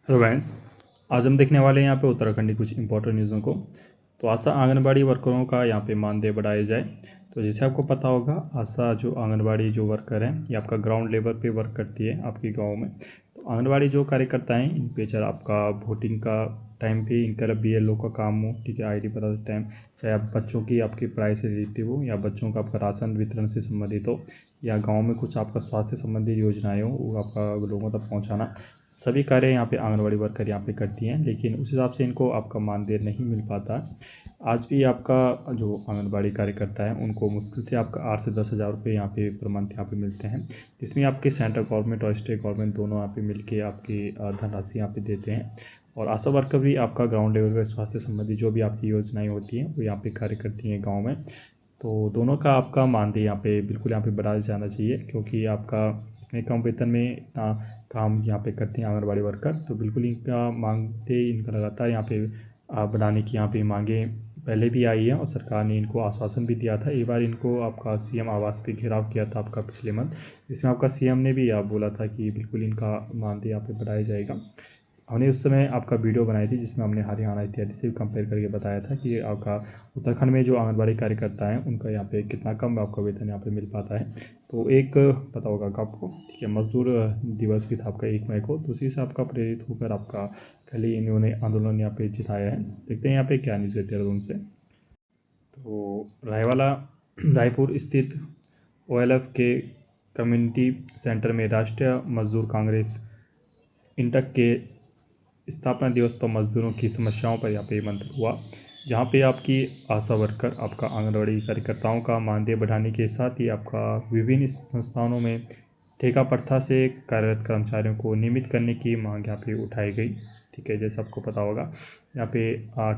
Hello friends, आज हम देखने वाले हैं यहाँ पे उत्तराखंड की कुछ इंपॉर्टेंट न्यूज़ों को। तो आशा आंगनबाड़ी वर्करों का यहाँ पे मानदेय बढ़ाया जाए। तो जैसे आपको पता होगा, आशा जो आंगनबाड़ी जो वर्कर हैं ये आपका ग्राउंड लेवल पे वर्क करती है आपके गांव में। तो आंगनबाड़ी जो कार्यकर्ता हैं इन पे चाहे आपका वोटिंग का टाइम पे इनका BLO का काम हो, ठीक है, ID पता टाइम, चाहे आप बच्चों की आपकी पढ़ाई से रिलेटिव हो या बच्चों का आपका राशन वितरण से संबंधित हो या गाँव में कुछ आपका स्वास्थ्य संबंधी योजनाएँ हो वो आपका लोगों तक पहुँचाना, सभी कार्य यहाँ पे आंगनबाड़ी वर्कर यहाँ पे करती हैं। लेकिन उस हिसाब से इनको आपका मानदेय नहीं मिल पाता। आज भी आपका जो आंगनबाड़ी कार्यकर्ता है उनको मुश्किल से आपका 8 से 10 हज़ार रुपये यहाँ पे पर मंथ यहाँ पे मिलते हैं, जिसमें आपके सेंट्रल गवर्नमेंट और स्टेट गवर्नमेंट दोनों यहाँ पे मिलके आपकी धनराशि यहाँ पे देते हैं। और आशा वर्कर भी आपका ग्राउंड लेवल पर स्वास्थ्य संबंधी जो भी आपकी योजनाएँ होती हैं वो यहाँ पे कार्य करती हैं गाँव में। तो दोनों का आपका मानदेय यहाँ पे बिल्कुल यहाँ पे बढ़ाया जाना चाहिए, क्योंकि आपका इतने कम वेतन में इतना काम यहाँ पे करते हैं आंगनबाड़ी वर्कर। तो बिल्कुल इनका मांगते इनका लगातार यहाँ पे बढ़ाने की यहाँ पे मांगे पहले भी आई है और सरकार ने इनको आश्वासन भी दिया था। एक बार इनको आपका CM आवास पे घेराव किया था आपका पिछले मंथ, जिसमें आपका CM ने भी बोला था कि बिल्कुल इनका मानदेय यहाँ पे बढ़ाया जाएगा। हमने उस समय आपका वीडियो बनाई थी जिसमें हमने हरियाणा इत्यादि से कंपेयर करके बताया था कि आपका उत्तराखंड में जो आंगनबाड़ी कार्यकर्ता हैं उनका यहाँ पे कितना कम आपका वेतन यहाँ पे मिल पाता है। तो एक पता होगा आपको, ठीक है, मजदूर दिवस भी था आपका 1 मई को, तो उसी से आपका प्रेरित होकर आपका कल ही इन्होंने आंदोलन यहाँ पे जिताया है। देखते हैं यहाँ पे क्या न्यूज़ है देहरादून से। तो रायपुर स्थित OLF के कम्युनिटी सेंटर में राष्ट्रीय मजदूर कांग्रेस इंटक के स्थापना दिवस पर मजदूरों की समस्याओं पर यहाँ पे मंथन हुआ, जहाँ पे आपकी आशा वर्कर आपका आंगनबाड़ी कार्यकर्ताओं का मानदेय बढ़ाने के साथ ही आपका विभिन्न संस्थानों में ठेका प्रथा से कार्यरत कर्मचारियों को नियमित करने की मांग यहाँ पे उठाई गई। ठीक है, जैसे आपको पता होगा यहाँ पे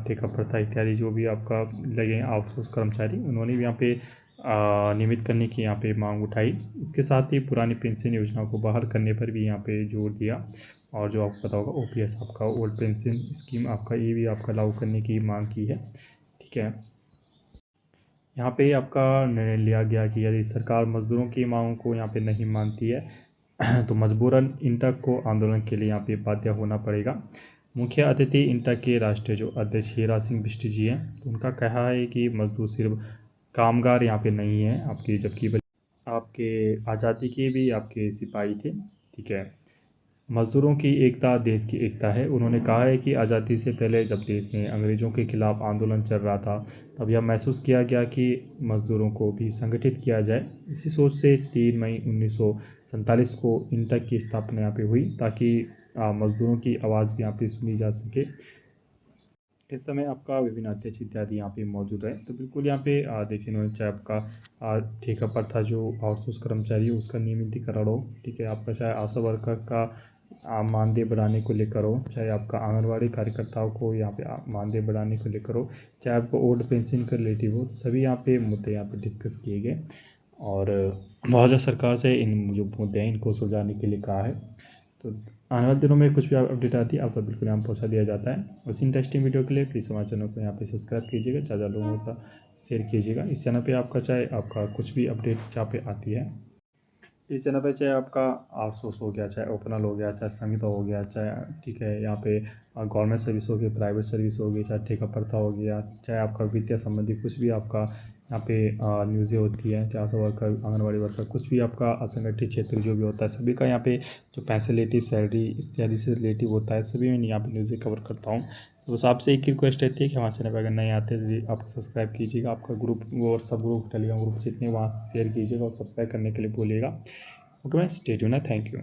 ठेका प्रथा इत्यादि जो भी आपका लगे आउटसोर्स कर्मचारी, उन्होंने भी यहाँ पे नियमित करने की यहाँ पे मांग उठाई। इसके साथ ही पुरानी पेंशन योजना को बहाल करने पर भी यहाँ पे जोर दिया। और जो आपको पता होगा OPS आपका ओल्ड पेंशन स्कीम आपका ये भी आपका लागू करने की मांग की है। ठीक है, यहाँ पे आपका निर्णय लिया गया कि यदि सरकार मजदूरों की मांगों को यहाँ पे नहीं मानती है तो मजबूरन इंटक को आंदोलन के लिए यहाँ पे बाध्य होना पड़ेगा। मुख्य अतिथि इंटक के राष्ट्रीय जो अध्यक्ष हीरा सिंह बिष्ट जी हैं, तो उनका कहा है कि मजदूर सिर्फ कामगार यहाँ पे नहीं है आपके, जबकि आपके आज़ादी के भी आपके सिपाही थे। ठीक है, मज़दूरों की एकता देश की एकता है। उन्होंने कहा है कि आज़ादी से पहले जब देश में अंग्रेज़ों के खिलाफ आंदोलन चल रहा था तब यह महसूस किया गया कि मज़दूरों को भी संगठित किया जाए। इसी सोच से 3 मई 1947 को इंटक की स्थापना यहाँ पे हुई, ताकि मज़दूरों की आवाज़ भी यहाँ पे सुनी जा सके। इस समय आपका विभिन्न अध्यक्ष इत्यादि यहाँ पे मौजूद है। तो बिल्कुल यहाँ पे देखिए उन्होंने चाहे आपका ठेका पर था जो आउटसोर्स कर्मचारी है उसका नियमितीकरण हो, ठीक है, आपका चाहे आशा वर्कर का मानदेय बढ़ाने को लेकर हो, चाहे आपका आंगनबाड़ी कार्यकर्ताओं को यहाँ पे मानदेय बढ़ाने को लेकर हो, चाहे आपको ओल्ड पेंशन का रिलेटिव हो, तो सभी यहाँ पे मुद्दे यहाँ पे डिस्कस किए गए। और बहुत सरकार से इन जो मुद्दे हैं इनको सुलझाने के लिए कहा है। तो आने वाले दिनों में कुछ भी अपडेट आती है आप तो बिल्कुल यहाँ पहुँचा दिया जाता है। उस इंटरेस्टिंग वीडियो के लिए प्लीज़ हमारे चैनल को यहाँ पे सब्सक्राइब कीजिएगा, ज़्यादा लोगों का शेयर कीजिएगा। इस चैनल पे आपका चाहे आपका कुछ भी अपडेट जहाँ पे आती है, इस चैनल पे चाहे आपका आउटसोर्स हो गया, चाहे ओपनल हो गया, चाहे संगीता हो गया, चाहे ठीक है यहाँ पे गवर्नमेंट सर्विस हो गई, प्राइवेट सर्विस हो गई, चाहे ठेका प्रथा हो गया, चाहे आपका विद्या संबंधी कुछ भी आपका यहाँ पे न्यूज़ें होती हैं, चाहे आशा वर्कर आंगनबाड़ी वर्कर कुछ भी आपका असंगठित क्षेत्र जो भी होता है सभी का यहाँ पे जो फैसिलिटी सैलरी इत्यादि से रिलेटिव होता है सभी मैं यहाँ पे न्यूज़ें कवर करता हूँ। तो बस आपसे एक ही रिक्वेस्ट रहती है कि हमारे चैनल पर अगर नए आते हैं तो आप सब्सक्राइब कीजिएगा, आपका group WhatsApp group Telegram group जितने वहाँ शेयर कीजिएगा और सब्सक्राइब करने के लिए बोलिएगा। Okay, stay tuned, thank you.